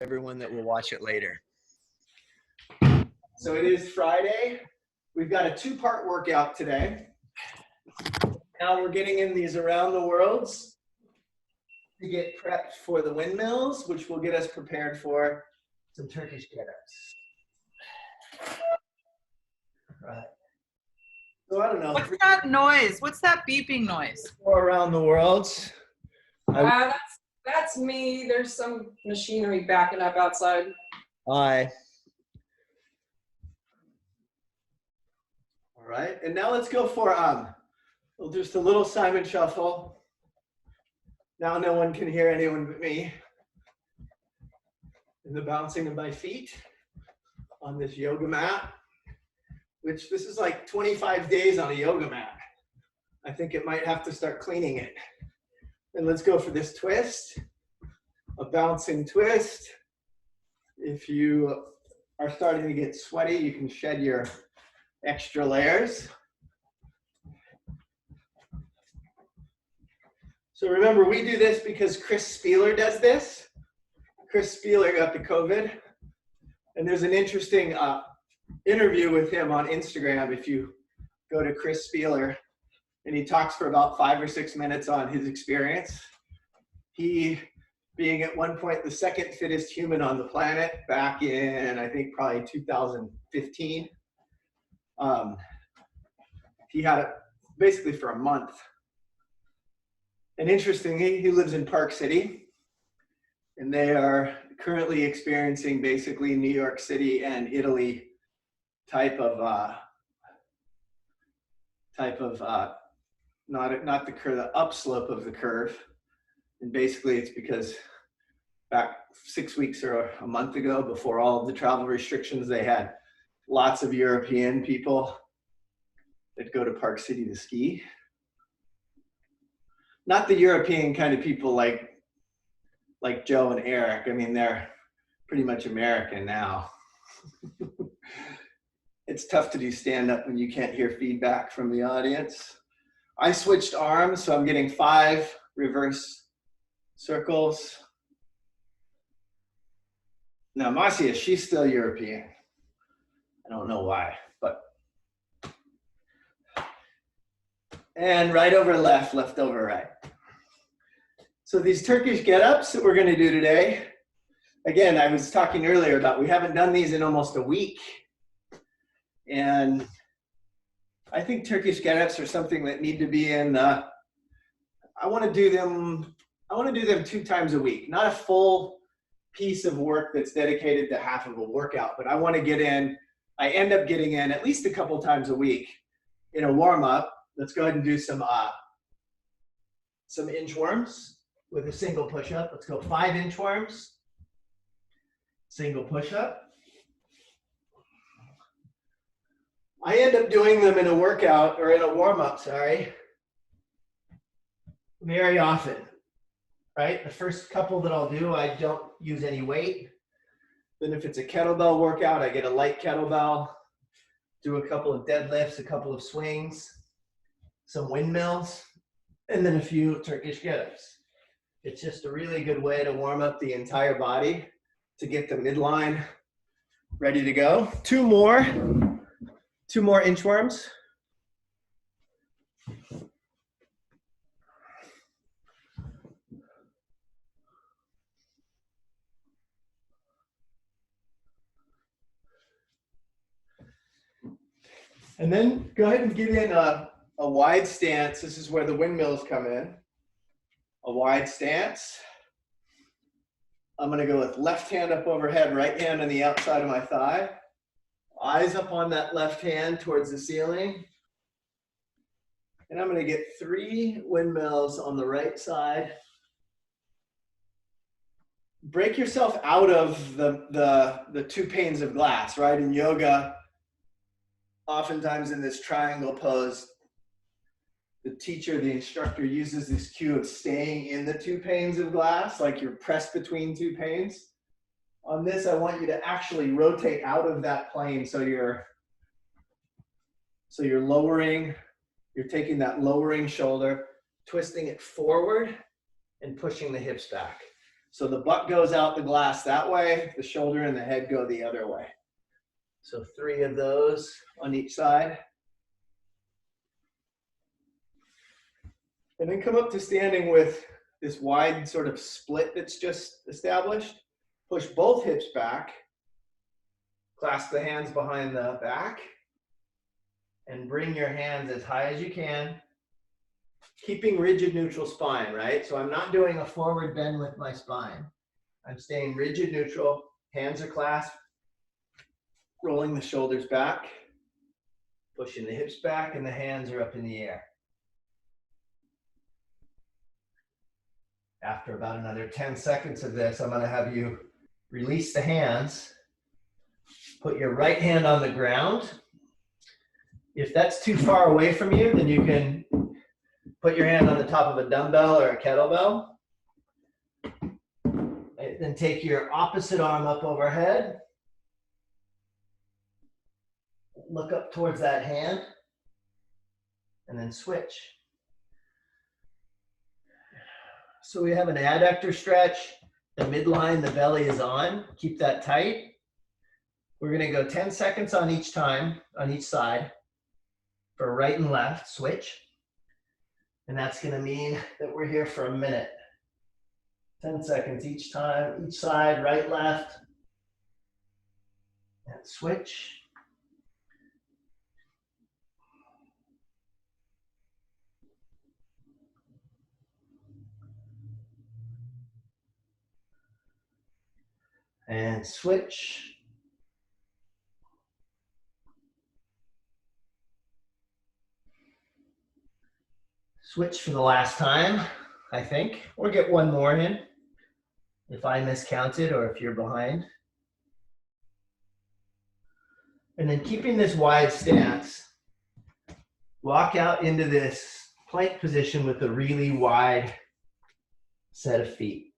everyone that will watch it later. So it is Friday. We've got a two-part workout today. Now we're getting in these around the worlds to get prepped for the windmills, which will get us prepared for some Turkish get-ups. Right. So I don't know. What's that noise? What's that beeping noise? Four around the world. That's me. There's some machinery backing up outside. Hi. All right, and now let's go for just a little Simon shuffle. Now no one can hear anyone but me. And the bouncing of my feet on this yoga mat, which this is like 25 days on a yoga mat. I think it might have to start cleaning it. And let's go for this twist, a bouncing twist. If you are starting to get sweaty, you can shed your extra layers. So remember, we do this because Chris Spieler does this. Chris Spieler got the COVID. And there's an interesting interview with him on Instagram if you go to Chris Spieler. And he talks for about 5 or 6 minutes on his experience. He, being at one point the second fittest human on the planet back in, I think, probably 2015. He had it basically for a month. And interestingly, he lives in Park City. And they are currently experiencing basically New York City and Italy type of not the curve, the upslope of the curve. And basically it's because back 6 weeks or a month ago, before all of the travel restrictions, they had lots of European people that go to Park City to ski. Not the European kind of people like Joe and Eric. I mean, they're pretty much American now. It's tough to do stand-up when you can't hear feedback from the audience. I switched arms, so I'm getting 5 reverse circles. Now, Marcia, she's still European. I don't know why, but. And right over left, left over right. So these Turkish get-ups that we're going to do today, again, I was talking earlier about we haven't done these in almost a week. And I think Turkish get-ups are something that need to be in I want to do them 2 times a week, not a full piece of work that's dedicated to half of a workout, but I want to get in, I end up getting in at least a couple times a week in a warm-up. Let's go ahead and do some inchworms with a single push-up. Let's go 5 inchworms, single push-up. I end up doing them in a workout or in a warm-up, very often, right? The first couple that I'll do, I don't use any weight. Then if it's a kettlebell workout, I get a light kettlebell, do a couple of deadlifts, a couple of swings, some windmills, and then a few Turkish get-ups. It's just a really good way to warm up the entire body to get the midline ready to go. 2 more inchworms. And then go ahead and get in a wide stance. This is where the windmills come in. A wide stance. I'm going to go with left hand up overhead, right hand on the outside of my thigh. Eyes up on that left hand towards the ceiling. And I'm going to get 3 windmills on the right side. Break yourself out of the 2 panes of glass, right? In yoga, oftentimes in this triangle pose, the teacher, the instructor uses this cue of staying in the 2 panes of glass, like you're pressed between 2 panes. On this, I want you to actually rotate out of that plane so you're lowering, you're taking that lowering shoulder, twisting it forward and pushing the hips back. So the butt goes out the glass that way, the shoulder and the head go the other way. So 3 of those on each side. And then come up to standing with this wide sort of split that's just established. Push both hips back. Clasp the hands behind the back. And bring your hands as high as you can. Keeping rigid neutral spine, right? So I'm not doing a forward bend with my spine. I'm staying rigid neutral. Hands are clasped. Rolling the shoulders back. Pushing the hips back and the hands are up in the air. After about another 10 seconds of this, I'm going to have you release the hands. Put your right hand on the ground. If that's too far away from you, then you can put your hand on the top of a dumbbell or a kettlebell. And then take your opposite arm up overhead. Look up towards that hand. And then switch. So we have an adductor stretch. The midline, the belly is on. Keep that tight. We're going to go 10 seconds on each time, on each side. For right and left, switch. And that's going to mean that we're here for a minute. 10 seconds each time, each side, right, left. And switch. And switch. Switch for the last time, I think, or get one more in if I miscounted or if you're behind. And then keeping this wide stance, walk out into this plank position with a really wide set of feet.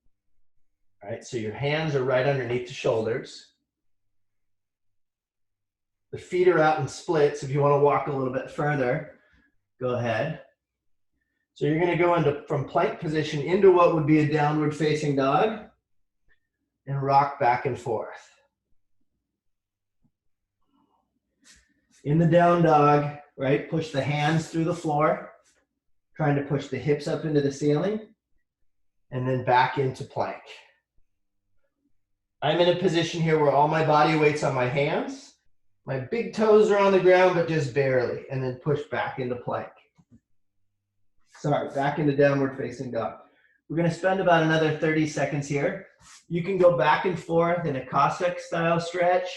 All right, so your hands are right underneath the shoulders. The feet are out in splits. If you want to walk a little bit further, go ahead. So you're going to go from plank position into what would be a downward facing dog and rock back and forth. In the down dog, right, push the hands through the floor, trying to push the hips up into the ceiling, and then back into plank. I'm in a position here where all my body weight's on my hands. My big toes are on the ground, but just barely, and then push back into plank. Sorry, back into downward facing dog. We're going to spend about another 30 seconds here. You can go back and forth in a Cossack style stretch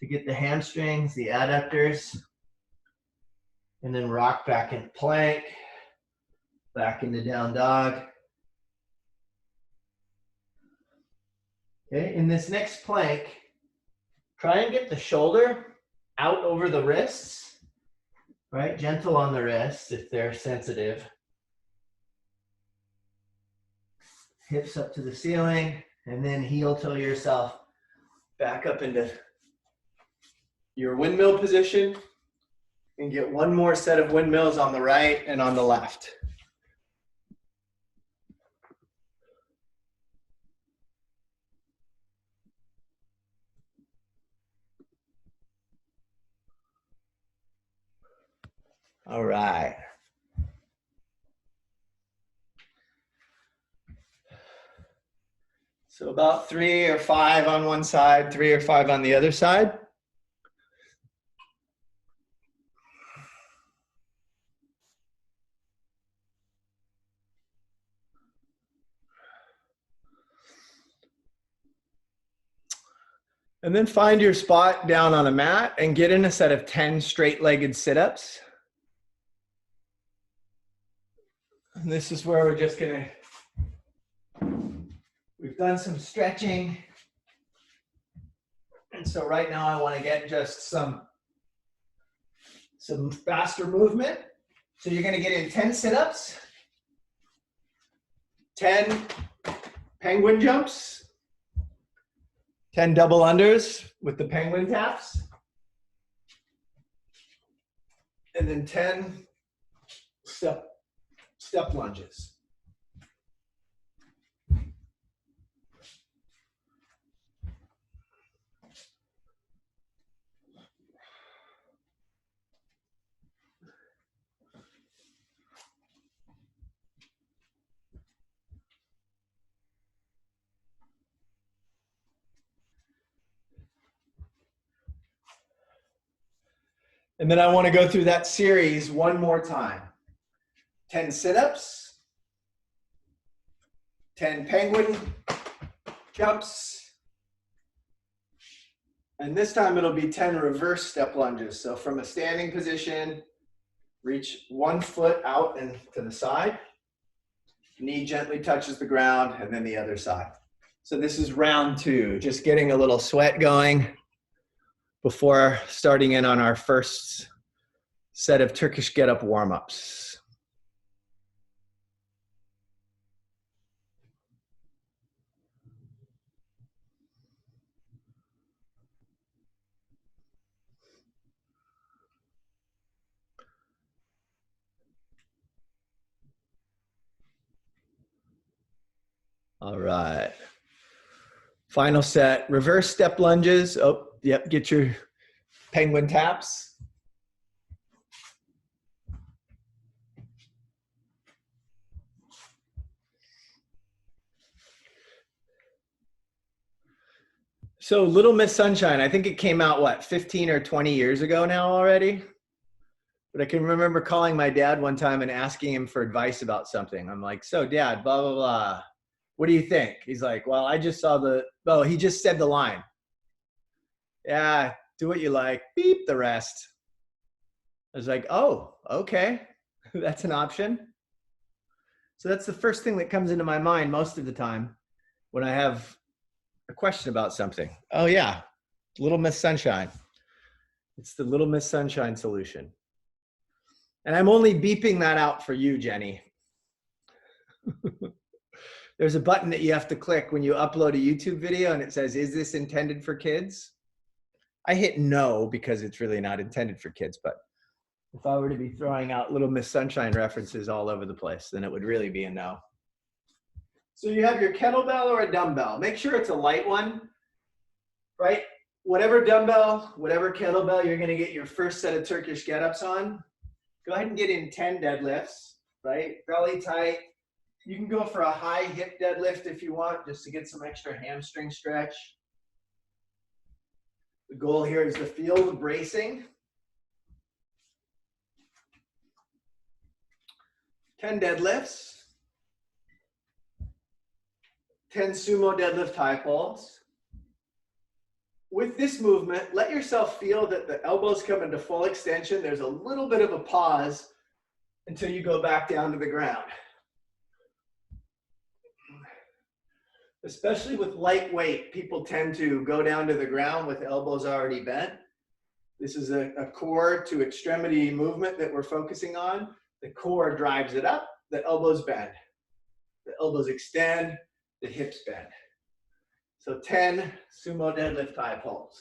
to get the hamstrings, the adductors, and then rock back into plank, back into down dog. Okay, in this next plank, try and get the shoulder out over the wrists, right? Gentle on the wrists if they're sensitive. Hips up to the ceiling, and then heel toe yourself back up into your windmill position and get one more set of windmills on the right and on the left. All right. So about 3 or 5 on one side, 3 or 5 on the other side. And then find your spot down on a mat and get in a set of 10 straight-legged sit-ups. And this is where we're just gonna, we've done some stretching. And so right now I wanna get just some faster movement. So you're gonna get in 10 sit-ups, 10 penguin jumps, 10 double unders with the penguin taps, and then 10 step lunges. And then I want to go through that series one more time. 10 sit-ups, 10 penguin jumps, and this time it'll be 10 reverse step lunges. So from a standing position, reach one foot out and to the side, knee gently touches the ground, and then the other side. So this is round 2, just getting a little sweat going before starting in on our first set of Turkish get-up warm-ups. All right. Final set, reverse step lunges. Oh, yep, get your penguin taps. So Little Miss Sunshine, I think it came out, what, 15 or 20 years ago now already? But I can remember calling my dad one time and asking him for advice about something. I'm like, so Dad, blah, blah, blah. What do you think? He's like, well, I just saw he just said the line. Yeah, do what you like, beep the rest. I was like, oh, okay, that's an option. So that's the first thing that comes into my mind most of the time when I have a question about something. Oh yeah, Little Miss Sunshine. It's the Little Miss Sunshine solution. And I'm only beeping that out for you, Jenny. There's a button that you have to click when you upload a YouTube video and it says, is this intended for kids? I hit no because it's really not intended for kids, but if I were to be throwing out Little Miss Sunshine references all over the place, then it would really be a no. So you have your kettlebell or a dumbbell. Make sure it's a light one, right? Whatever dumbbell, whatever kettlebell you're gonna get your first set of Turkish get-ups on, go ahead and get in 10 deadlifts, right? Belly tight. You can go for a high hip deadlift if you want, just to get some extra hamstring stretch. The goal here is to feel the bracing. 10 deadlifts. 10 sumo deadlift high pulls. With this movement, let yourself feel that the elbows come into full extension. There's a little bit of a pause until you go back down to the ground. Especially with light weight, people tend to go down to the ground with elbows already bent. This is a core to extremity movement that we're focusing on. The core drives it up, the elbows bend. The elbows extend, the hips bend. So 10 sumo deadlift high pulls.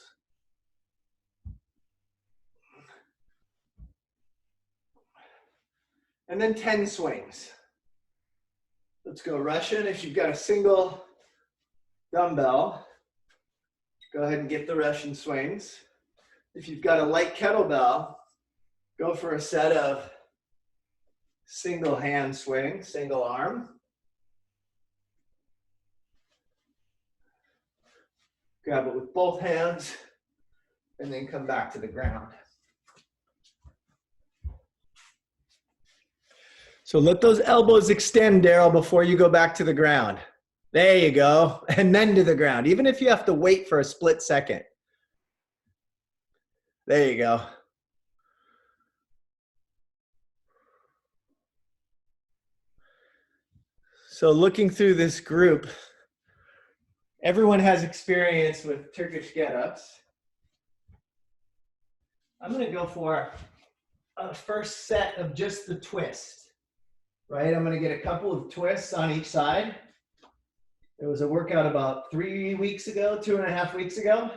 And then 10 swings. Let's go Russian. If you've got a single dumbbell, go ahead and get the Russian swings. If you've got a light kettlebell, go for a set of single hand swings, single arm. Grab it with both hands and then come back to the ground. So let those elbows extend, Daryl, before you go back to the ground. There you go. And then to the ground, even if you have to wait for a split second. There you go. So looking through this group, everyone has experience with Turkish get-ups. I'm going to go for a first set of just the twist, right? I'm going to get a couple of twists on each side. There was a workout about 3 weeks ago, 2.5 weeks ago.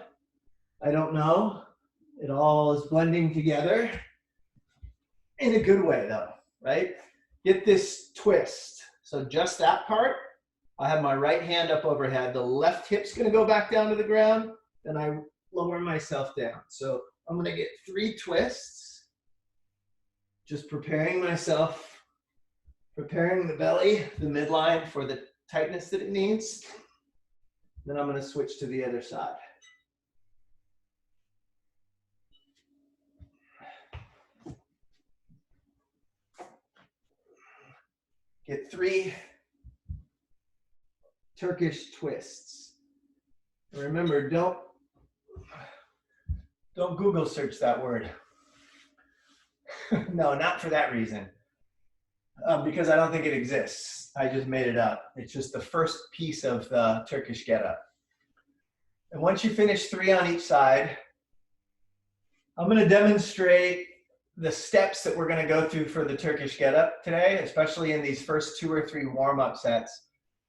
I don't know. It all is blending together in a good way though, right? Get this twist. So just that part, I have my right hand up overhead. The left hip's gonna go back down to the ground, then I lower myself down. So I'm gonna get 3 twists, just preparing myself, preparing the belly, the midline for the tightness that it needs. Then I'm gonna switch to the other side. Get 3 Turkish twists. And remember, don't Google search that word. No, not for that reason. Because I don't think it exists. I just made it up. It's just the first piece of the Turkish get-up. And once you finish 3 on each side, I'm going to demonstrate the steps that we're going to go through for the Turkish get-up today, especially in these first 2 or 3 warm-up sets.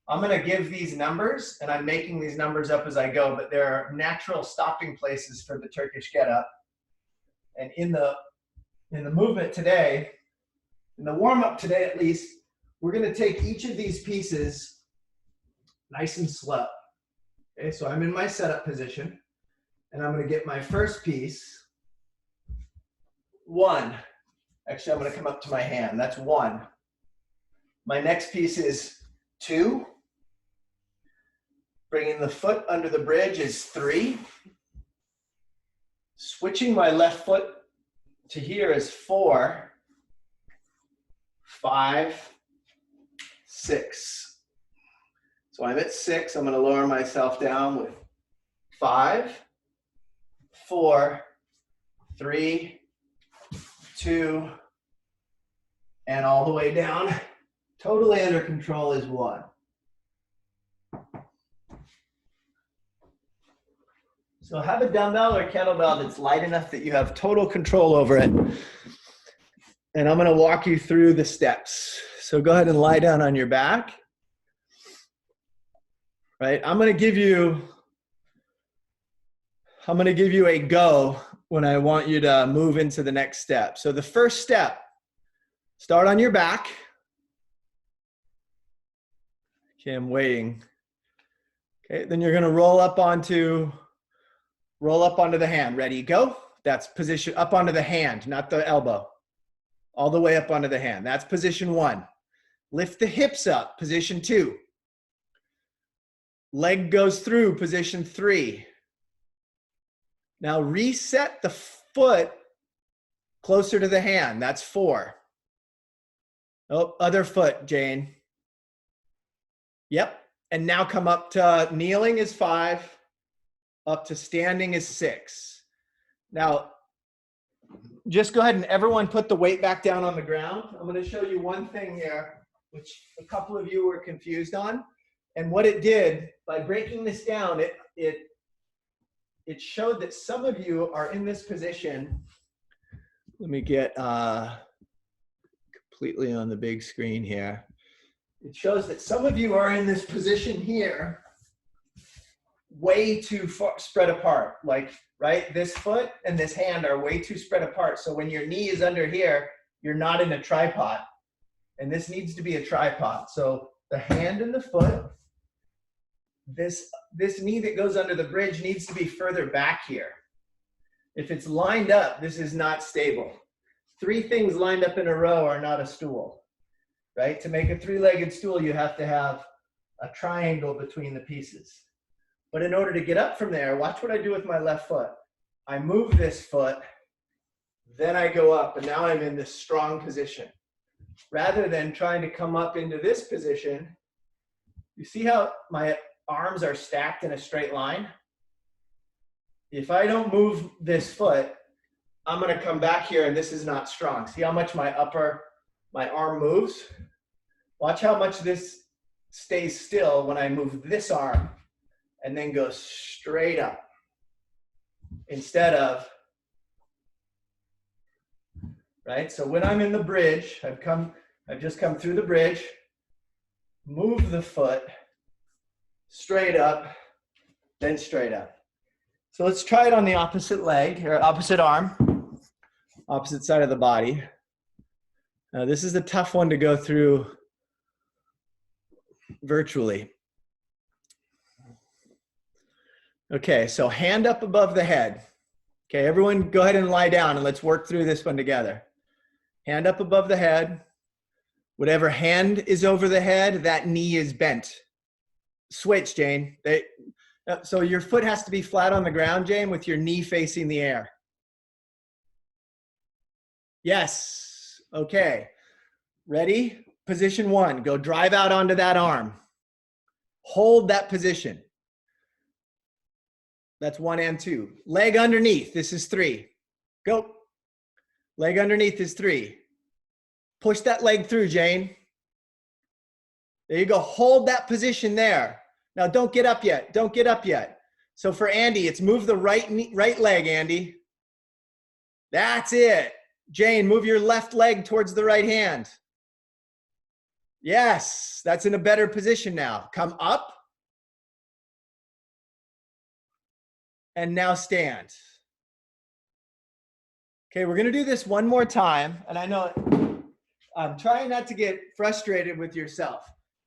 I'm going to give these numbers, and I'm making these numbers up as I go, but there are natural stopping places for the Turkish get-up. And in the movement today, in the warm-up today at least, we're going to take each of these pieces nice and slow. Okay, so I'm in my setup position, and I'm going to get my first piece, 1. Actually, I'm going to come up to my hand. That's 1. My next piece is 2. Bringing the foot under the bridge is 3. Switching my left foot to here is 4. 5, 6. So I'm at 6. I'm going to lower myself down with 5, 4, 3, 2, and all the way down. Totally under control is 1. So have a dumbbell or kettlebell that's light enough that you have total control over it. And I'm going to walk you through the steps. So go ahead and lie down on your back. Right? I'm going to give you a go when I want you to move into the next step. So the first step, start on your back. Okay, I'm waiting. Okay, then you're going to roll up onto the hand. Ready, go. That's position up onto the hand, not the elbow. All the way up onto the hand. That's position 1. Lift the hips up, position 2. Leg goes through, position 3. Now reset the foot closer to the hand. That's 4. Oh, other foot, Jane. Yep. And now come up to kneeling is 5. Up to standing is 6. Now, just go ahead and everyone put the weight back down on the ground. I'm going to show you one thing here, which a couple of you were confused on. And what it did, by breaking this down, it showed that some of you are in this position. Let me get completely on the big screen here. It shows that some of you are in this position here, way too far spread apart. Like, right, this foot and this hand are way too spread apart. So when your knee is under here, you're not in a tripod. And this needs to be a tripod. So the hand and the foot, this knee that goes under the bridge needs to be further back here. If it's lined up, this is not stable. 3 things lined up in a row are not a stool, right? To make a 3-legged stool, you have to have a triangle between the pieces. But in order to get up from there, watch what I do with my left foot. I move this foot, then I go up, and now I'm in this strong position. Rather than trying to come up into this position, you see how my arms are stacked in a straight line? If I don't move this foot, I'm going to come back here, and this is not strong. See how much my arm moves? Watch how much this stays still when I move this arm and then go straight up instead of, right? So when I'm in the bridge, I've just come through the bridge, move the foot, straight up, then straight up. So let's try it on the opposite leg, or opposite arm, opposite side of the body. Now this is a tough one to go through virtually. Okay, so hand up above the head. Okay, everyone go ahead and lie down and let's work through this one together. Hand up above the head. Whatever hand is over the head, that knee is bent. Switch, Jane. So your foot has to be flat on the ground, Jane, with your knee facing the air. Yes. Okay. Ready? Position 1, go drive out onto that arm. Hold that position. That's 1 and 2. Leg underneath, this is 3. Go. Leg underneath is 3. Push that leg through, Jane. There you go. Hold that position there. Now don't get up yet. Don't get up yet. So for Andy, it's move the right leg, Andy. That's it. Jane, move your left leg towards the right hand. Yes, that's in a better position now. Come up. And now stand. Okay, we're going to do this one more time. And I know I'm trying not to get frustrated with yourself.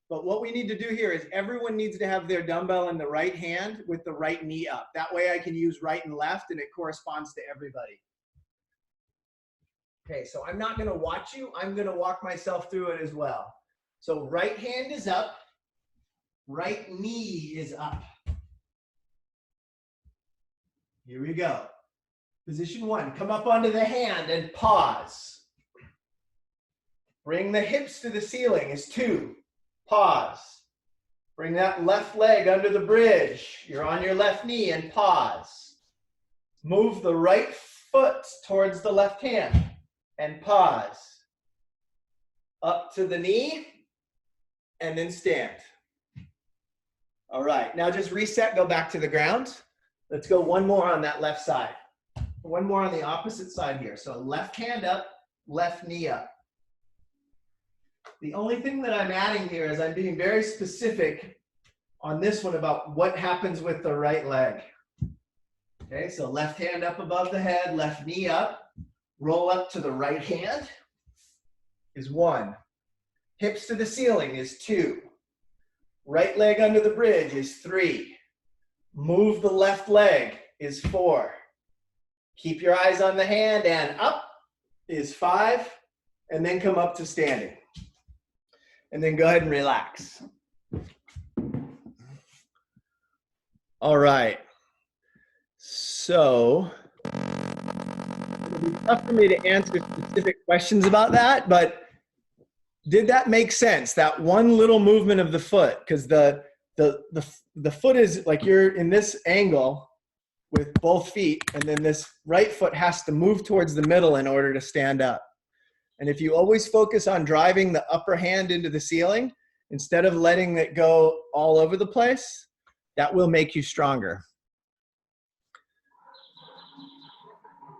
But what we need to do here is everyone needs to have their dumbbell in the right hand with the right knee up. That way I can use right and left and it corresponds to everybody. Okay, so I'm not going to watch you. I'm going to walk myself through it as well. So right hand is up. Right knee is up. Here we go. Position 1, come up onto the hand and pause. Bring the hips to the ceiling is 2. Pause. Bring that left leg under the bridge. You're on your left knee and pause. Move the right foot towards the left hand and pause. Up to the knee and then stand. All right, now just reset, go back to the ground. Let's go one more on that left side. One more on the opposite side here. So left hand up, left knee up. The only thing that I'm adding here is I'm being very specific on this one about what happens with the right leg. Okay, so left hand up above the head, left knee up, roll up to the right hand is 1. Hips to the ceiling is 2. Right leg under the bridge is 3. Move the left leg is 4. Keep your eyes on the hand and up is 5. And then come up to standing. And then go ahead and relax. All right. So it'll be tough for me to answer specific questions about that, but did that make sense? That one little movement of the foot, because the foot is like you're in this angle with both feet, and then this right foot has to move towards the middle in order to stand up. And if you always focus on driving the upper hand into the ceiling, instead of letting it go all over the place, that will make you stronger.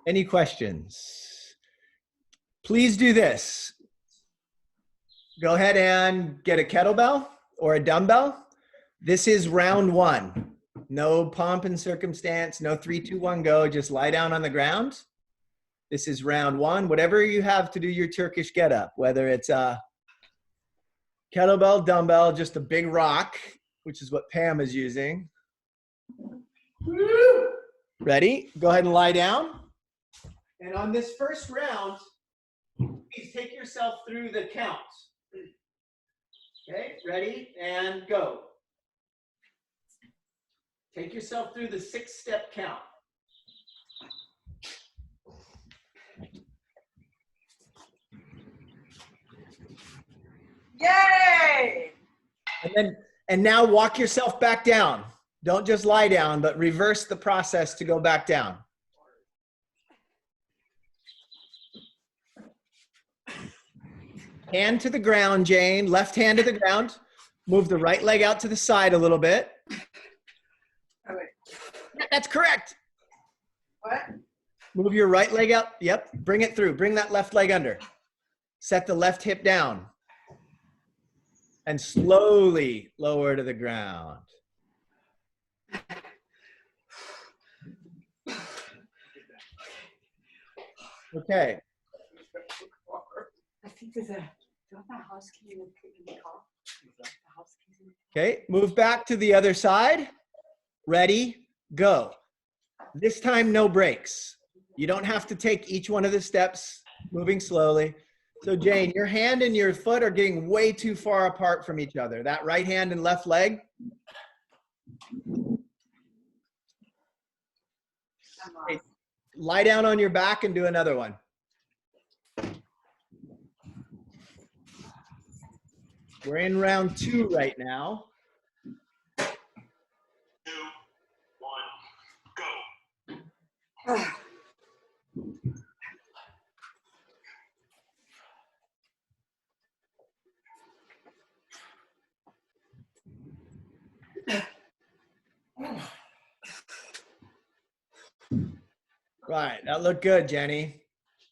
Any questions? Please do this. Go ahead and get a kettlebell or a dumbbell. This is round 1. No pomp and circumstance, no 3, 2, 1, go. Just lie down on the ground. This is round 1. Whatever you have to do your Turkish get up, whether it's a kettlebell, dumbbell, just a big rock, which is what Pam is using. Ready? Go ahead and lie down. And on this first round, please take yourself through the count. Okay, ready and go. Take yourself through the 6-step count. Yay! And now walk yourself back down. Don't just lie down, but reverse the process to go back down. Hand to the ground, Jane. Left hand to the ground. Move the right leg out to the side a little bit. Oh, wait. That's correct. What? Move your right leg out. Yep. Bring it through. Bring that left leg under. Set the left hip down. And slowly lower to the ground. Okay. I think there's a, don't that house key in the car? The house keys in the Okay, move back to the other side. Ready, go. This time, no breaks. You don't have to take each one of the steps, moving slowly. So Jane, your hand and your foot are getting way too far apart from each other. That right hand and left leg. Okay, lie down on your back and do another one. We're in round 2 right now. 2, 1, go. Right, that looked good, Jenny.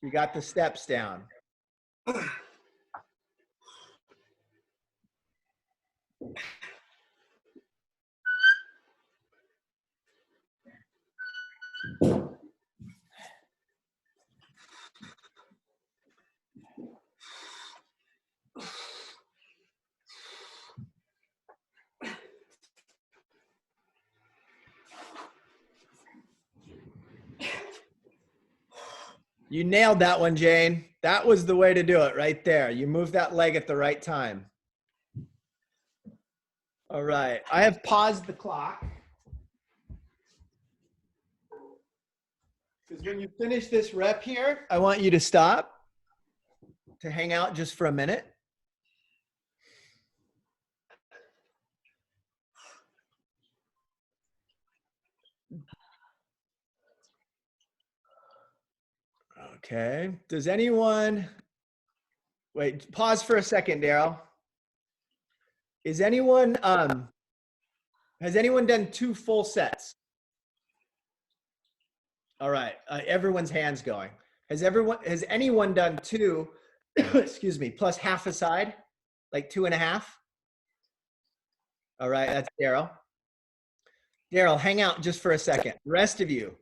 You got the steps down. You nailed that one, Jane. That was the way to do it right there. You moved that leg at the right time. All right, I have paused the clock. Because when you finish this rep here, I want you to stop, to hang out just for a minute. Okay, does anyone, wait, pause for a second, Daryl. Is anyone, has anyone done 2 full sets? All right, everyone's hands going. Has anyone done 2, excuse me, plus half a side, like 2.5? All right, that's Daryl. Daryl, hang out just for a second. The rest of you,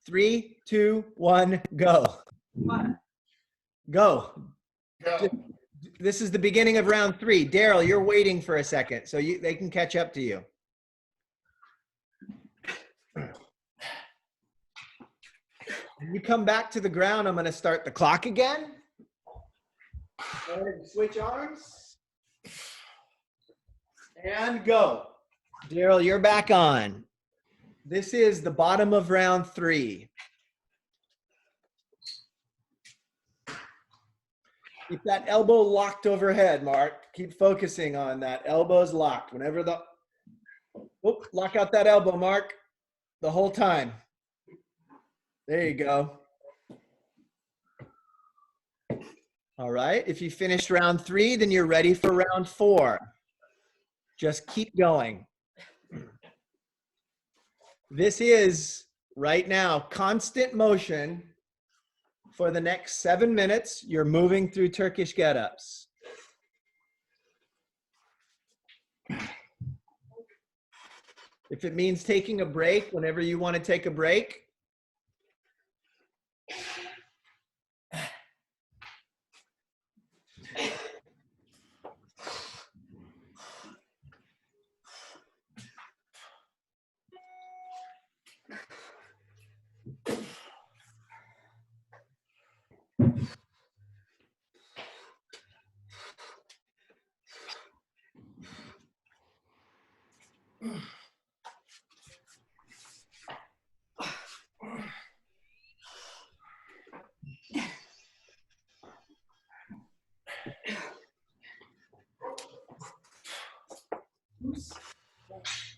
3, 2, 1, go. Go. Go. This is the beginning of round 3. Daryl, you're waiting for a second, so they can catch up to you. When you come back to the ground, I'm going to start the clock again. Go ahead and switch arms. And go. Daryl, you're back on. This is the bottom of round 3. Keep that elbow locked overhead, Mark. Keep focusing on that. Elbow's locked. Whenever the, whoop, lock out that elbow, Mark, the whole time. There you go. All right. If you finished round 3, then you're ready for round 4. Just keep going. This is right now constant motion for the next 7 minutes. You're moving through Turkish get-ups. If it means taking a break whenever you want to take a break,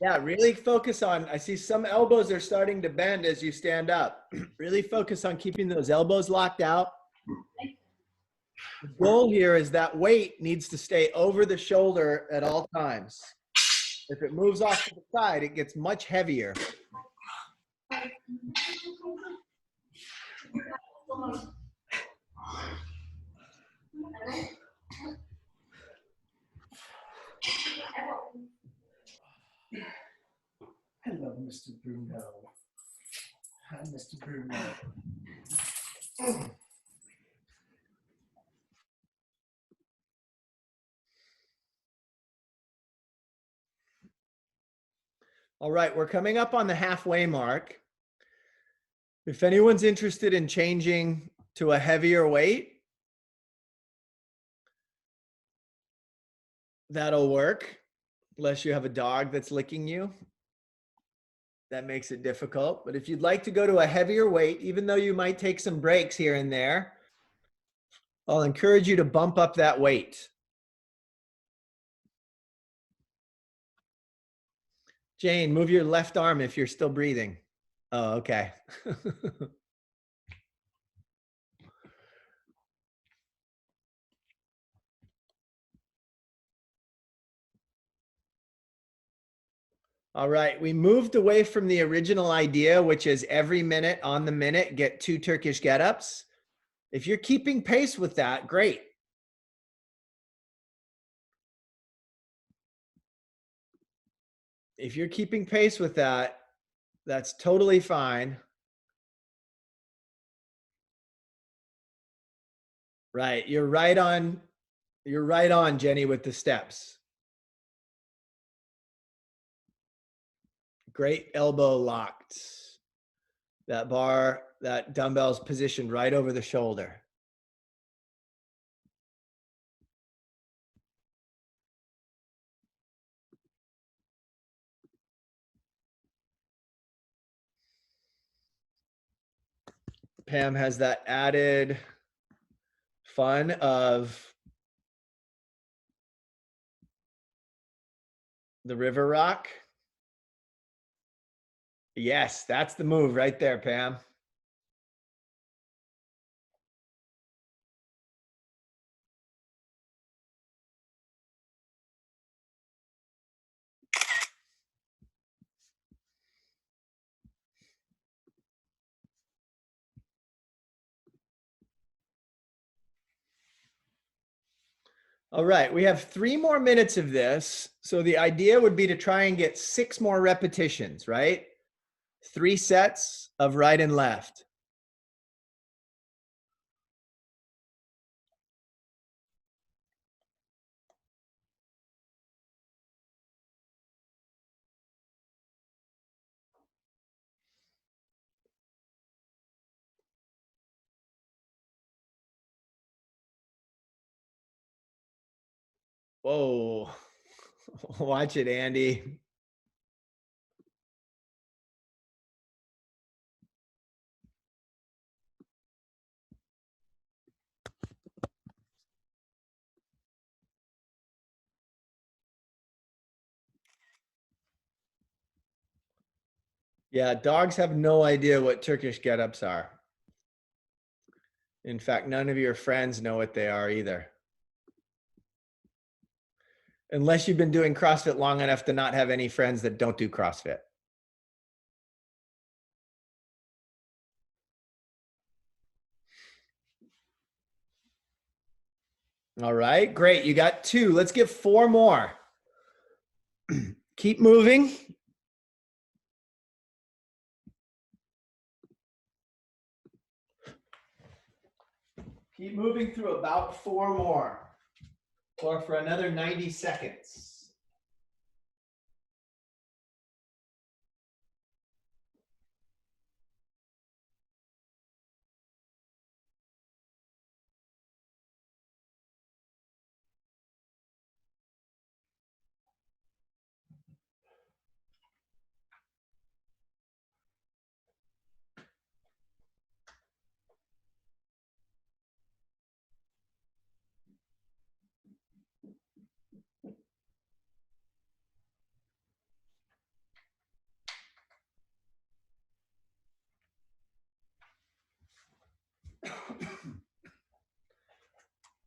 yeah, really focus on, I see some elbows are starting to bend as you stand up. Really focus on keeping those elbows locked out. The goal here is that weight needs to stay over the shoulder at all times. If it moves off to the side, it gets much heavier. Hello, Mr. Bruno. Hi, Mr. Bruno. All right, we're coming up on the halfway mark. If anyone's interested in changing to a heavier weight, that'll work, unless you have a dog that's licking you. That makes it difficult. But if you'd like to go to a heavier weight, even though you might take some breaks here and there, I'll encourage you to bump up that weight. Jane, move your left arm if you're still breathing. Oh, okay. All right, we moved away from the original idea, which is every minute on the minute, get 2 Turkish get-ups. If you're keeping pace with that, great. If you're keeping pace with that, that's totally fine. Right, you're right on, Jenny, with the steps. Great elbow locked. That bar, that dumbbell's positioned right over the shoulder. Pam has that added fun of the river rock. Yes, that's the move right there, Pam. All right, we have 3 more minutes of this. So the idea would be to try and get 6 more repetitions, right? 3 sets of right and left. Whoa, watch it, Andy. Yeah, dogs have no idea what Turkish get-ups are. In fact, none of your friends know what they are either. Unless you've been doing CrossFit long enough to not have any friends that don't do CrossFit. All right, great. You got 2. Let's get 4 more. Keep moving. Keep moving through about 4 more, or for another 90 seconds.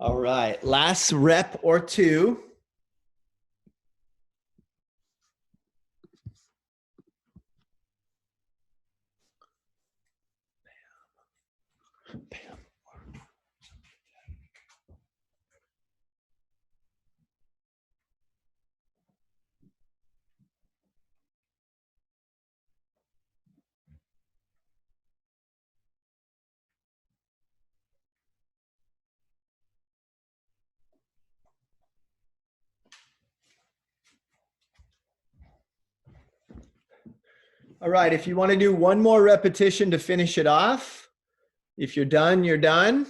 All right, last rep or 2. All right, if you want to do 1 more repetition to finish it off, if you're done, you're done.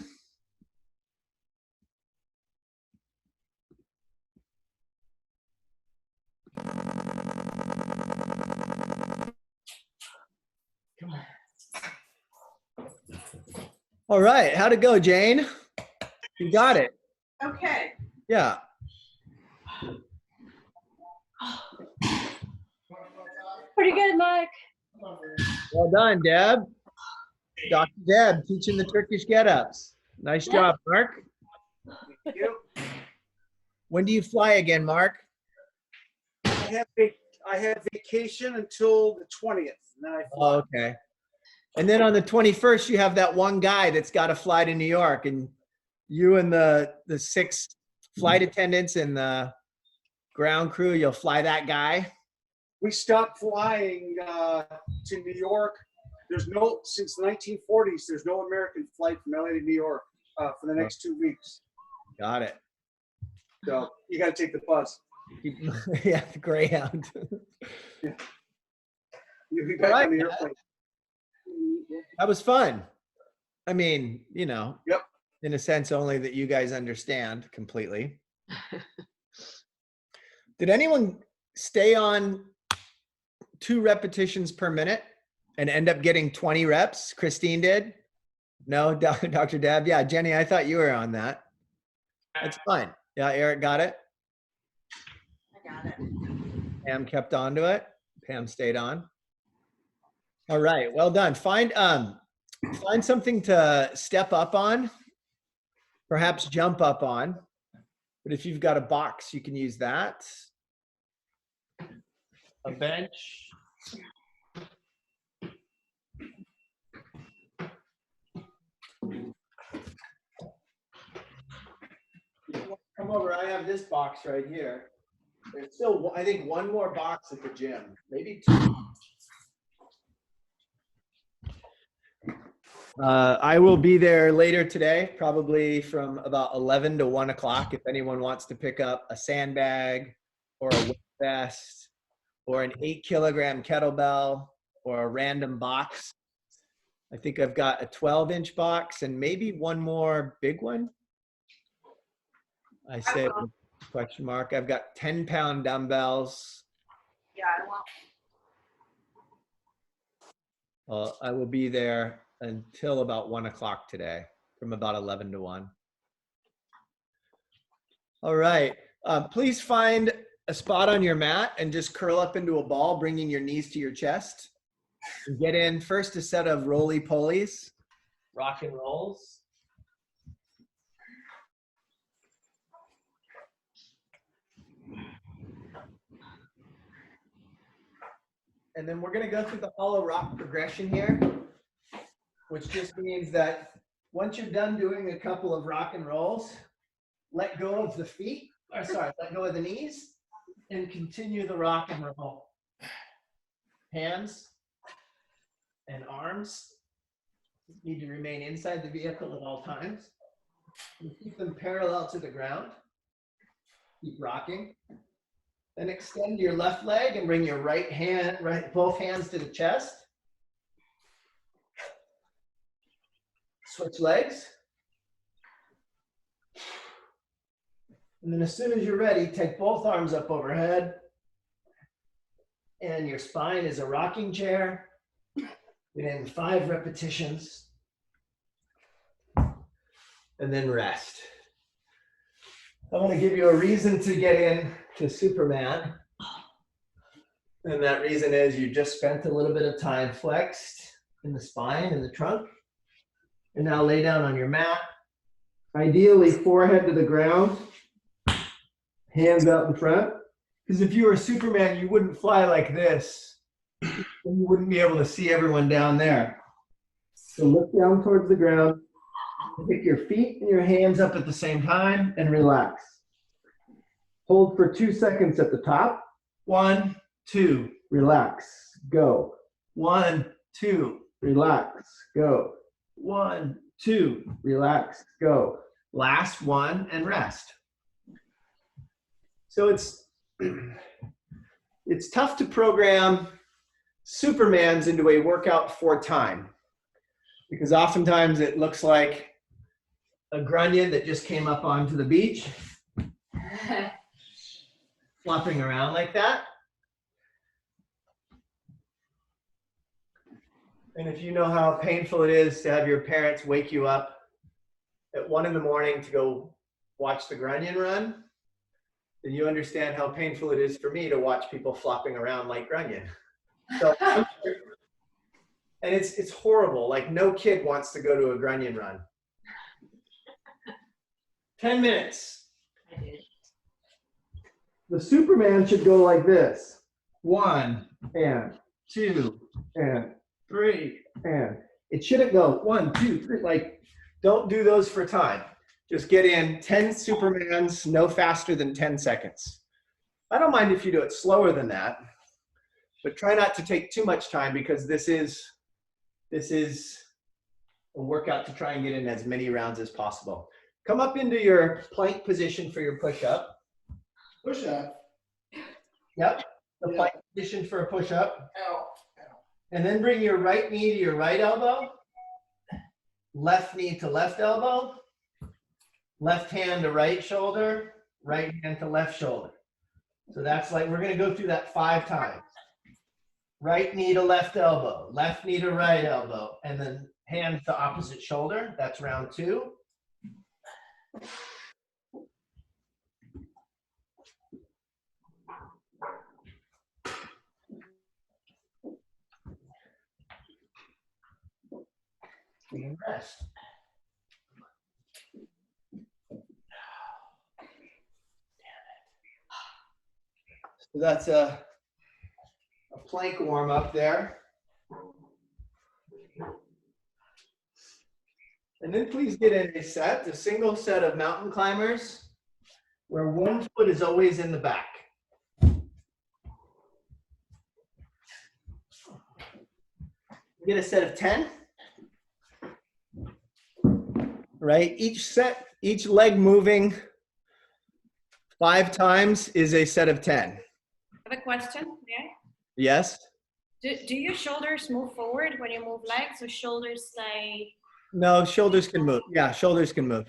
Come on. All right, how'd it go, Jane? You got it. Okay. Yeah. Pretty good, Mike. Well done, Deb. Dr. Deb teaching the Turkish get-ups. Nice job, Mark. Thank you. When do you fly again, Mark? I have vacation until the 20th. And then I fly. Oh, okay. And then on the 21st, you have that one guy that's got to fly to New York, and you and the 6 flight attendants and the ground crew, you'll fly that guy. We stopped flying to New York. Since the 1940s, there's no American flight from LA to New York for the next 2 weeks. Got it. So you got to take the bus. Yeah, the Greyhound. You'll be back All right, on the Matt. airplane. That was fun. I mean, you know, Yep. in a sense only that you guys understand completely. Did anyone stay on 2 repetitions per minute and end up getting 20 reps? Christine did? No, Dr. Deb? Yeah, Jenny, I thought you were on that. That's fine. Yeah, Eric got it. I got it. Pam kept on to it. Pam stayed on. All right, well done. Find something to step up on, perhaps jump up on. But if you've got a box, you can use that. A bench. Come over, I have this box right here. There's still, I think, 1 more box at the gym, maybe 2. I will be there later today, probably from about 11 to 1 o'clock. If anyone wants to pick up a sandbag or a weight vest or an 8-kilogram kettlebell or a random box. I think I've got a 12-inch box and maybe 1 more big one. I say question mark. I've got 10-pound dumbbells. Yeah, I want. I will be there until about 1 o'clock today, from about 11 to 1. All right. Please find a spot on your mat and just curl up into a ball, bringing your knees to your chest. And get in first a set of roly-polies, rock and rolls. And then we're going to go through the hollow rock progression here, which just means that once you're done doing a couple of rock and rolls, let go of the feet, let go of the knees, and continue the rock and roll. Hands and arms need to remain inside the vehicle at all times. And keep them parallel to the ground. Keep rocking. Then extend your left leg and bring your both hands to the chest. Switch legs. And then as soon as you're ready, take both arms up overhead. And your spine is a rocking chair. In 5 repetitions. And then rest. I want to give you a reason to get in to Superman. And that reason is you just spent a little bit of time flexed in the spine and the trunk. And now lay down on your mat. Ideally, forehead to the ground. Hands out in front. Because if you were Superman, you wouldn't fly like this. And you wouldn't be able to see everyone down there. So look down towards the ground. Pick your feet and your hands up at the same time and relax. Hold for 2 seconds at the top. 1, 2, relax, go. 1, 2, relax, go. 1, 2, relax, go. Last one and rest. So it's tough to program Supermans into a workout for time, because oftentimes it looks like a grunion that just came up onto the beach, flopping around like that. And if you know how painful it is to have your parents wake you up at 1 in the morning to go watch the grunion run, then you understand how painful it is for me to watch people flopping around like grunion. So, and it's horrible. Like no kid wants to go to a Grunion run. 10 minutes. I did. The Superman should go like this. 1 and 2 and 3 and it shouldn't go 1, 2, 3. Like, don't do those for time. Just get in 10 Supermans, no faster than 10 seconds. I don't mind if you do it slower than that, but try not to take too much time because this is a workout to try and get in as many rounds as possible. Come up into your plank position for your push-up. Push-up. Yep, the Yeah. plank position for a push-up. Ow. And then bring your right knee to your right elbow, left knee to left elbow, left hand to right shoulder, right hand to left shoulder. So that's like, we're gonna go through that 5 times. Right knee to left elbow, left knee to right elbow, and then hands to opposite shoulder. That's round 2. And rest. So that's a plank warm up there. And then please get in a single set of mountain climbers where one foot is always in the back. Get a set of 10. Right, each leg moving 5 times is a set of 10. I have a question. Yeah. Yes? Do your shoulders move forward when you move legs, or shoulders stay? No, shoulders can move. Yeah, shoulders can move.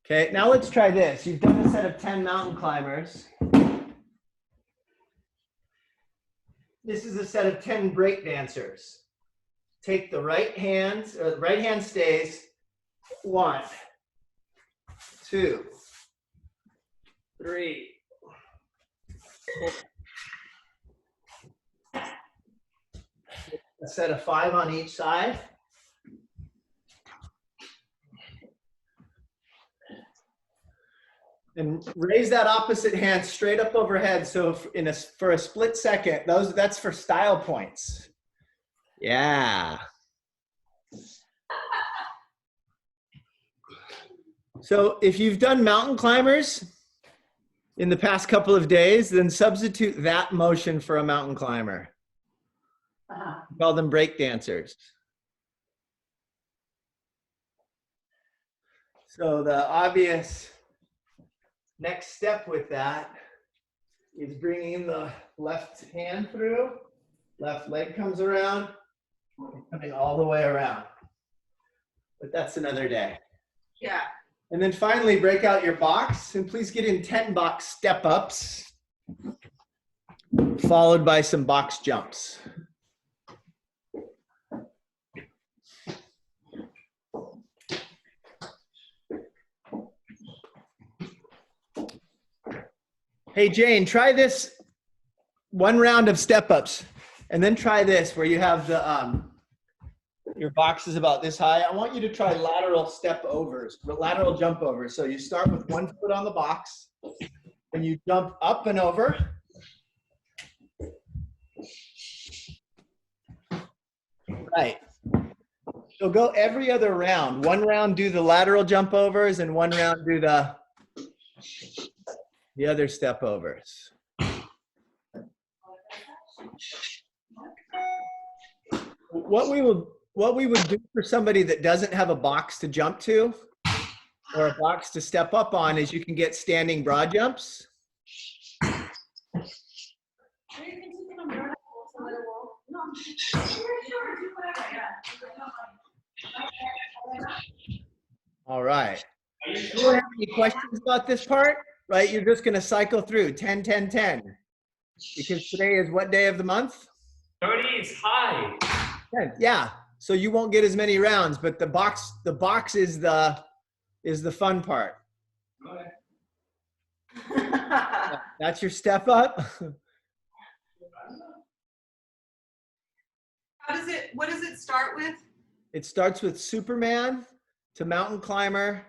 Okay, now let's try this. You've done a set of 10 mountain climbers. This is a set of 10 break dancers. Take the right hand stays. 1, 2, 3, 4. A set of 5 on each side. And raise that opposite hand straight up overhead. So for a split second, that's for style points. Yeah. So if you've done mountain climbers in the past couple of days, then substitute that motion for a mountain climber. Call them break dancers. So the obvious next step with that is bringing the left hand through, left leg comes around, coming all the way around. But that's another day. Yeah. And then finally, break out your box and please get in 10 box step ups, followed by some box jumps. Hey, Jane, try this 1 round of step ups and then try this where you have the, your box is about this high. I want you to try lateral step overs, lateral jump overs. So you start with 1 foot on the box and you jump up and over. Right. So go every other round. 1 round do the lateral jump overs and 1 round do the other step overs. What we would do for somebody that doesn't have a box to jump to or a box to step up on is you can get standing broad jumps. All right. You don't have any questions about this part, right? You're just going to cycle through 10, 10, 10. Because today is what day of the month? 30 is high. 10. Yeah. So you won't get as many rounds, but the box is the fun part. Okay. That's your step up? What does it start with? It starts with Superman to mountain climber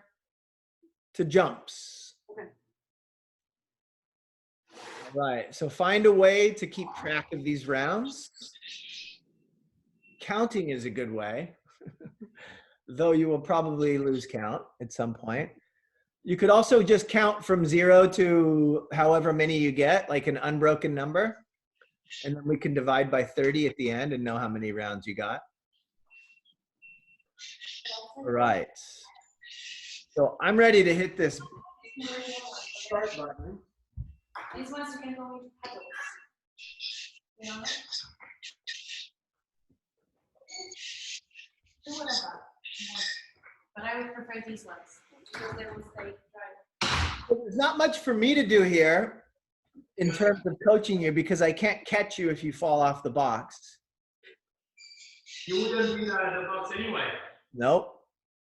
to jumps. Okay. All right, so find a way to keep track of these rounds. Counting is a good way, though you will probably lose count at some point. You could also just count from 0 to however many you get, like an unbroken number. And then we can divide by 30 at the end and know how many rounds you got. All right. So I'm ready to hit this start button. These ones are gonna go into petals. You know? Do whatever. But I would prefer these ones because they will stay dry. There's not much for me to do here in terms of coaching you because I can't catch you if you fall off the box. You wouldn't be the box anyway. Nope.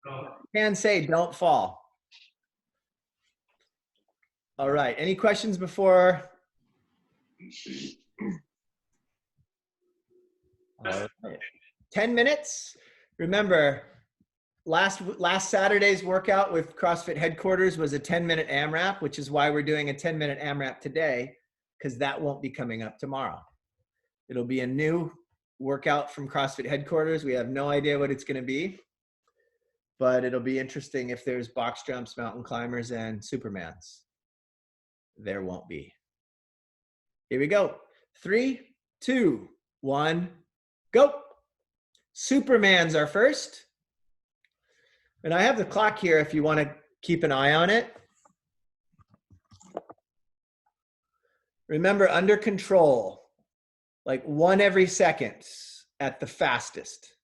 No. Can say don't fall. All right. Any questions before? All right. 10 minutes. Remember, last Saturday's workout with CrossFit headquarters was a 10-minute AMRAP, which is why we're doing a 10-minute AMRAP today, because that won't be coming up tomorrow. It'll be a new workout from CrossFit headquarters. We have no idea what it's going to be, but it'll be interesting if there's box jumps, mountain climbers, and Supermans. There won't be. Here we go. 3, 2, 1, go. Superman's our first. And I have the clock here if you want to keep an eye on it. Remember, under control, like 1 every second at the fastest.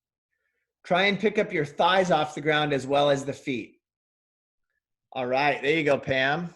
Try and pick up your thighs off the ground as well as the feet. All right, there you go, Pam.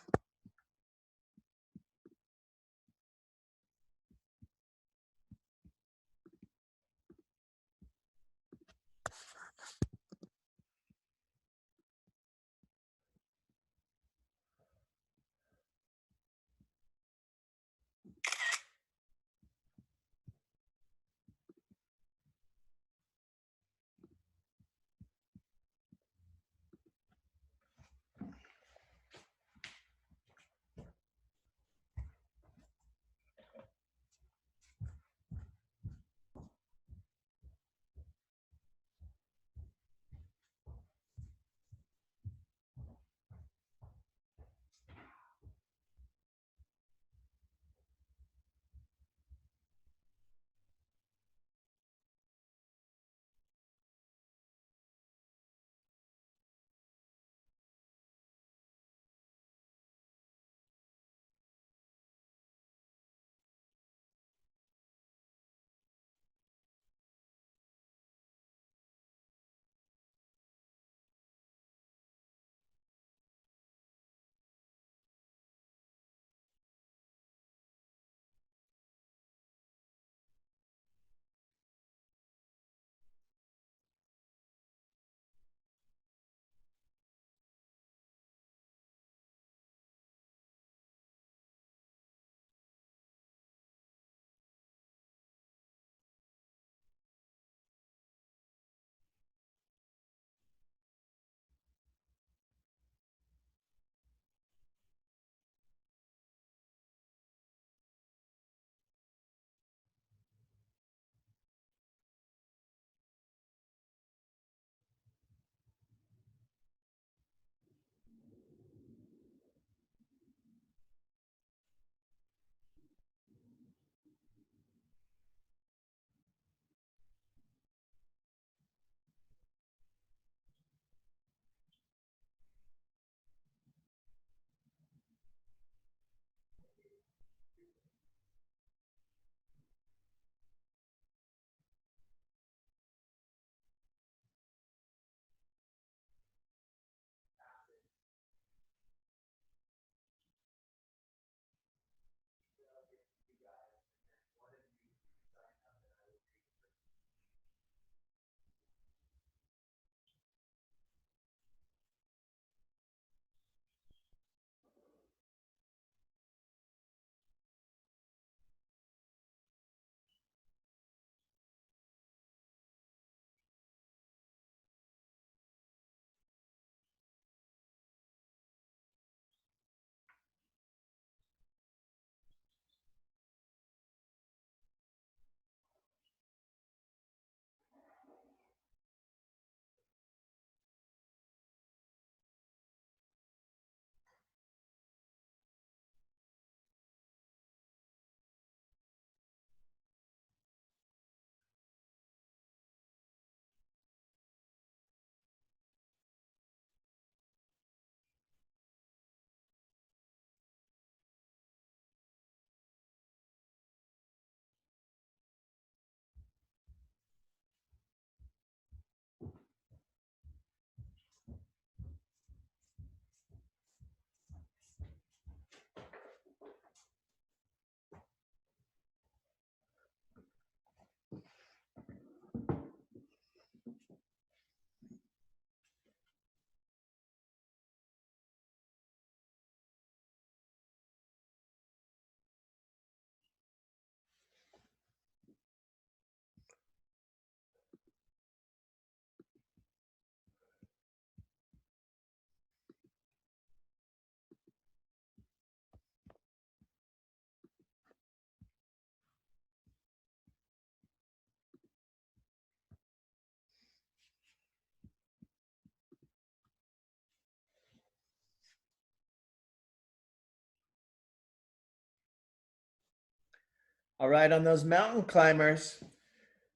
All right, on those mountain climbers,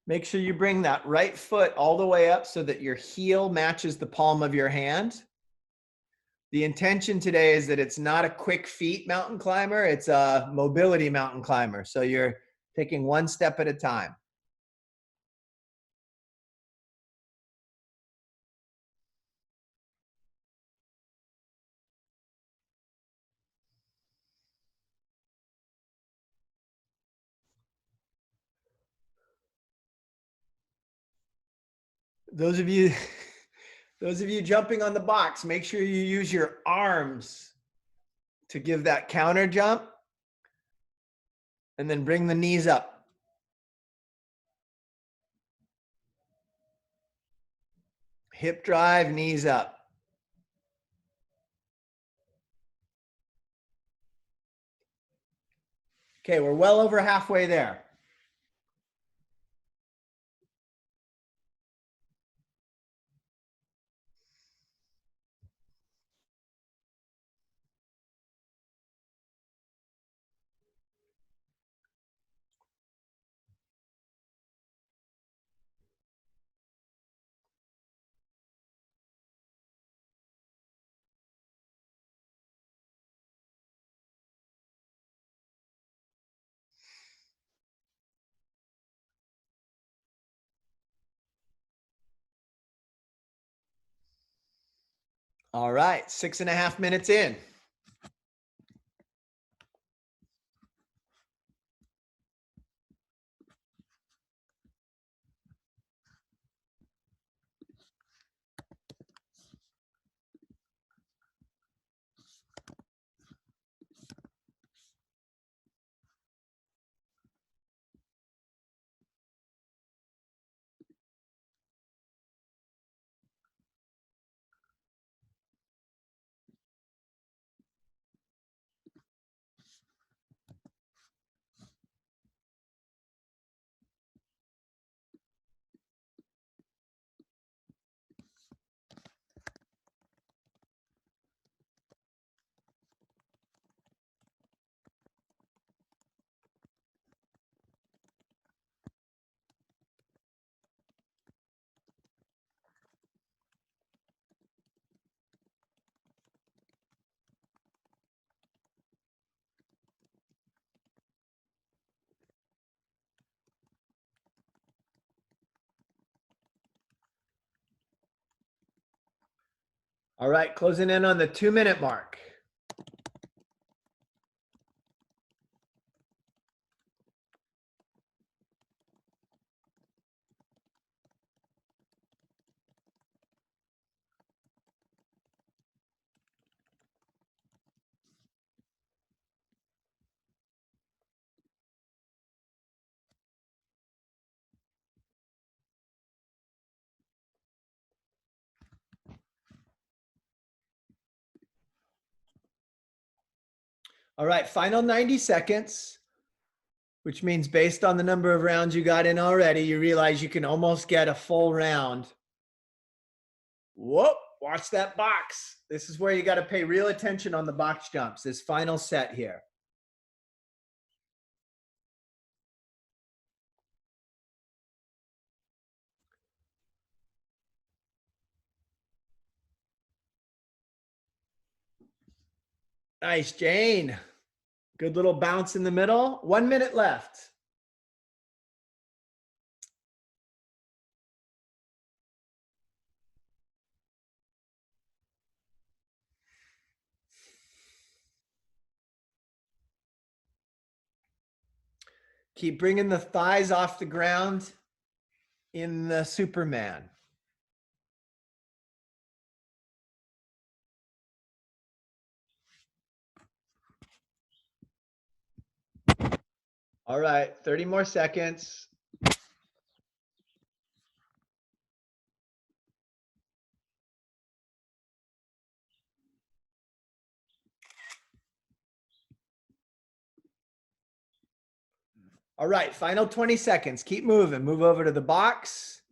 make sure you bring that right foot all the way up so that your heel matches the palm of your hand. The intention today is that it's not a quick feet mountain climber, it's a mobility mountain climber. So you're taking one step at a time. Those of you jumping on the box, make sure you use your arms to give that counter jump and then bring the knees up. Hip drive, knees up. Okay, we're well over halfway there. All right, 6.5 minutes in. All right, closing in on the 2-minute mark. All right, final 90 seconds, which means based on the number of rounds you got in already, you realize you can almost get a full round. Whoop, watch that box. This is where you got to pay real attention on the box jumps, this final set here. Nice, Jane. Good little bounce in the middle. 1 minute left. Keep bringing the thighs off the ground in the Superman. All right, 30 more seconds. All right, final 20 seconds. Keep moving. Move over to the box.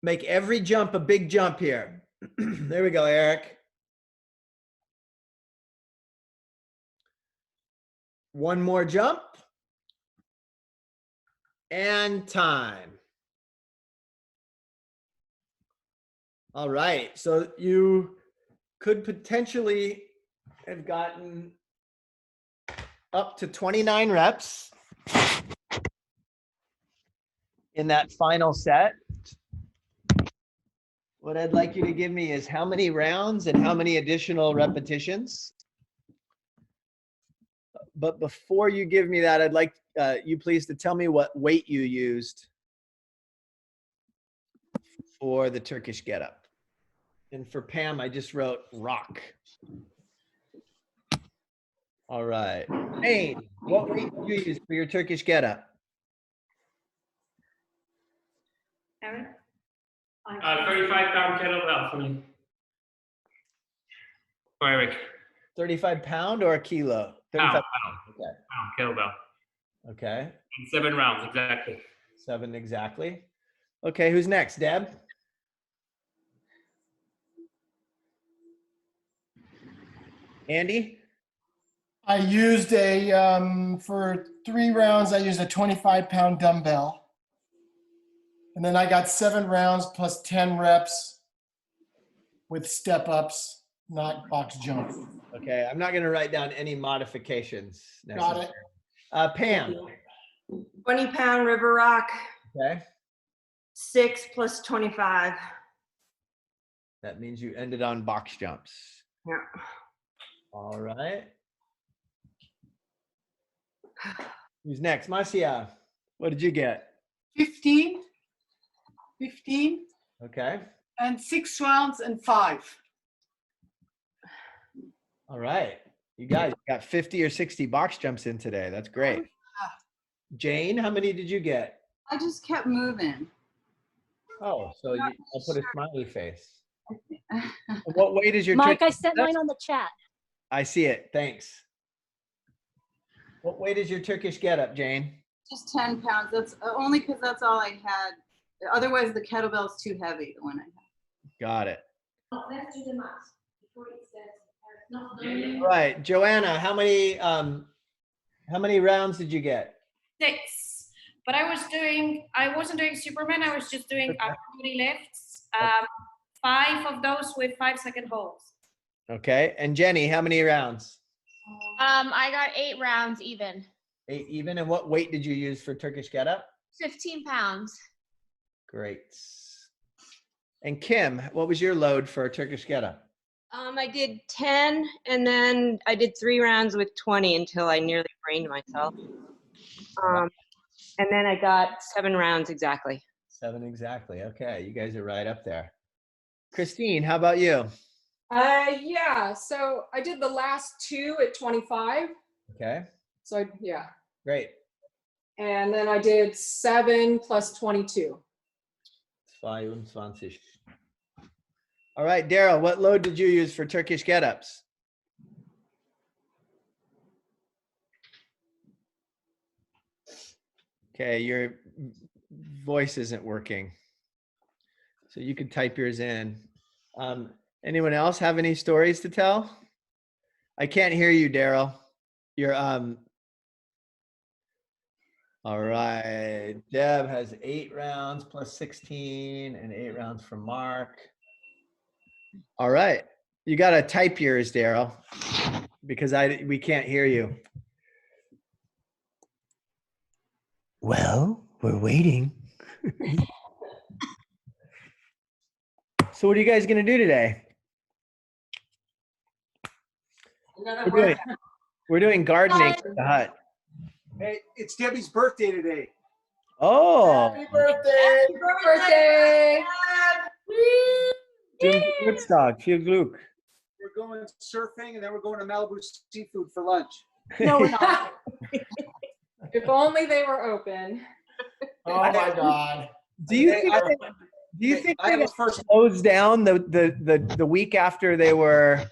Make every jump a big jump here. There we go, Eric. One more jump. And time. All right, so you could potentially have gotten up to 29 reps in that final set. What I'd like you to give me is how many rounds and how many additional repetitions. But before you give me that, I'd like you please to tell me what weight you used for the Turkish getup. And for Pam, I just wrote rock. All right. Hey, what weight did you use for your Turkish getup? Aaron? 35-pound kettlebell for me. For Eric. 35 pound or a kilo? 35 Pound kettlebell. Okay. And 7 rounds, exactly. 7 exactly. Okay, who's next? Deb? Andy? I used for 3 rounds, I used a 25-pound dumbbell. And then I got 7 rounds plus 10 reps with step ups, not box jump. Okay, I'm not going to write down any modifications. Got it. Pam? 20-pound river rock, Okay. 6 plus 25. That means you ended on box jumps. Yeah. All right. Who's next? Marcia, what did you get? 15 Okay. and 6 rounds and 5. All right. You guys got 50 or 60 box jumps in today. That's great. Jane, how many did you get? I just kept moving. Oh, so I'll put a smiley face. What weight is your Mike, I turkey sent getup? mine on the chat. I see it. Thanks. What weight is your Turkish getup, Jane? Just 10 pounds. That's only because that's all I had. Otherwise, the kettlebell's too heavy, the one I had. Got it. Let's do the math before it starts. Not All right, Joanna, how many rounds did you get? 6. But I wasn't doing Superman, I was just doing upper body lifts. 5 of those with 5-second holds. Okay, and Jenny, how many rounds? I got 8 rounds even. 8 even, and what weight did you use for Turkish getup? 15 pounds. Great. And Kim, what was your load for Turkish getup? I did 10, and then I did 3 rounds with 20 until I nearly brained myself. And then I got 7 rounds exactly. 7 exactly. Okay, you guys are right up there. Christine, how about you? Yeah, so I did the last 2 at 25. Okay, So yeah. great. And then I did 7 plus 22. 22. All right, Daryl, what load did you use for Turkish get-ups? Okay, your voice isn't working. So you could type yours in. Anyone else have any stories to tell? I can't hear you, Daryl. You're all right. Deb has 8 rounds plus 16 and 8 rounds from Mark. All right. You got to type yours, Daryl, because we can't hear you. Well, we're waiting. So what are you guys going to do today? We're doing gardening at the hut. Hey, it's Debbie's birthday today. Oh. Happy birthday! Birthday! Woodstock, viel Glück. We're going surfing and then we're going to Malibu Seafood for lunch. No, we're not. If only they were open. Oh my God. Do you think they were closed down the week after they were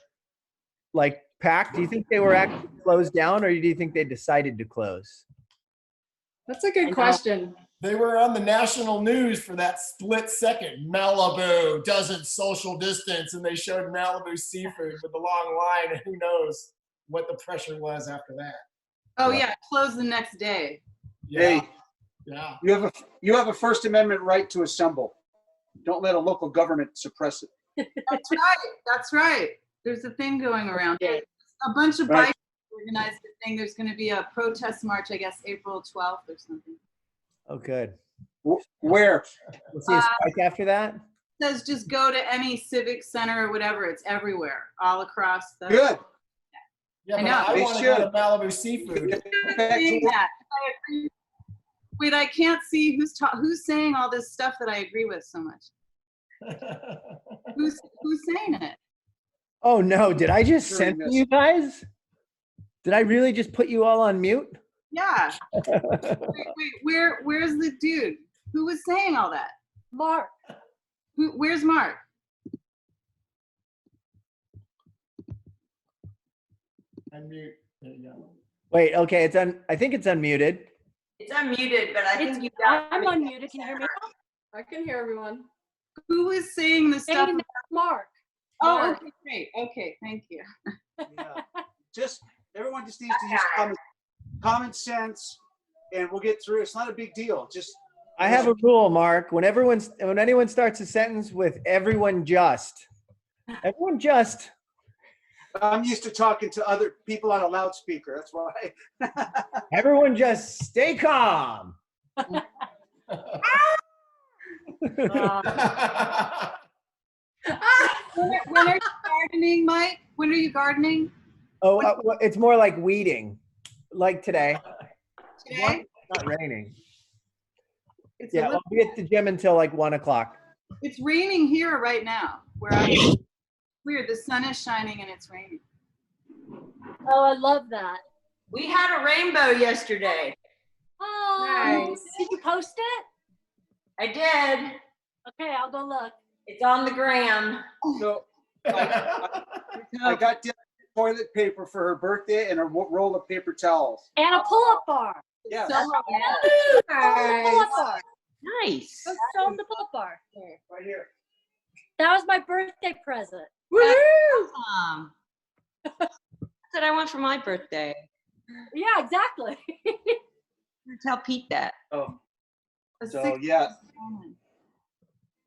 like packed? Do you think they were actually closed down, or do you think they decided to close? That's a good question. They were on the national news for that split second. Malibu doesn't social distance, and they showed Malibu Seafood with the long line, and who knows what the pressure was after that. Oh, yeah, close the next day. Yeah. Hey, Yeah. you have a First Amendment right to assemble. Don't let a local government suppress it. That's right. That's right. There's a thing going around. Okay. A bunch of Right. bikes organized a thing. There's going to be a protest march, I guess, April 12th or something. Oh, good. Where? We'll see a spike after that. It says just go to any civic center or whatever. It's everywhere, all across the. Good. Yeah, I but know. I They want to go to should. Malibu Seafood. Back to Saying work. that. I agree. Wait, I can't see who's saying all this stuff that I agree with so much. Who's saying it? Oh no, did I just Very censor you guys? Did I really just put you all on mute? Yeah. Wait, where's the dude? Who was saying all that? Mark. Where's Mark? Unmute. There you go. Wait, okay, I think it's unmuted. It's unmuted, but I think you I'm unmuted. Can you hear me? I can hear everyone. Who is saying the stuff? Hey, Mark. Oh, Mark. okay, great. Okay, thank you. Yeah. Everyone just needs to use common sense, and we'll get through. It's not a big deal. Just I have a rule, Mark. When anyone starts a sentence with everyone just, I'm used to talking to other people on a loudspeaker. That's why. everyone just stay calm. Uh, When are you gardening, Mike? When are you gardening? Oh, well, it's more like weeding, like today. Today? It's not raining. It's Yeah, I'll be at the gym until like 1 o'clock. It's raining here right now. Where I am. Weird. The sun is shining and it's raining. oh, I love that. We had a rainbow yesterday. Oh, Nice. did you post it? I did. Okay, I'll go look. It's on the gram. So I got toilet paper for her birthday and a roll of paper towels. And a pull-up bar. Yeah. Pull-up bar. Nice. Go show 'em the pull-up bar. Right here. That was my birthday present. Awesome. That's what I want for my birthday. Yeah, exactly. Tell Pete that. Oh. So yeah.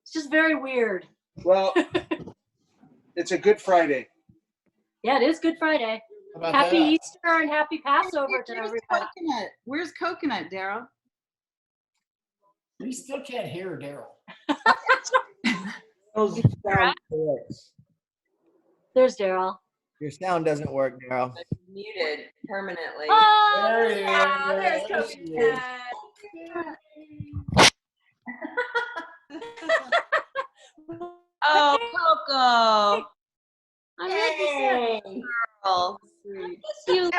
It's just very weird. Well, it's a Good Friday. Yeah, it is Good Friday. How about Happy that? Easter and happy Passover to everybody. Coconut? Where's coconut, Daryl? We still can't hear Daryl. There's Daryl. Your sound doesn't work, Daryl. Muted permanently. Oh, There he is. there's There she is. Coconut. Oh, Coco. I'm really girl. I miss you.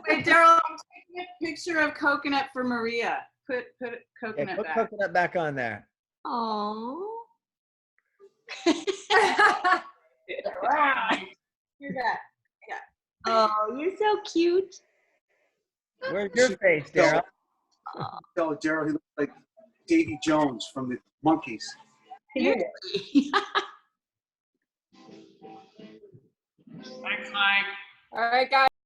Wait, Daryl, I'm taking a picture of coconut for Maria. Put Yeah, coconut put back. coconut back on there. Oh. You're back. Oh, you're so cute. Where's your face, Daryl? Tell Daryl he looks like Davy Jones from the Monkees. Really? Thanks, Mike. All right, guys.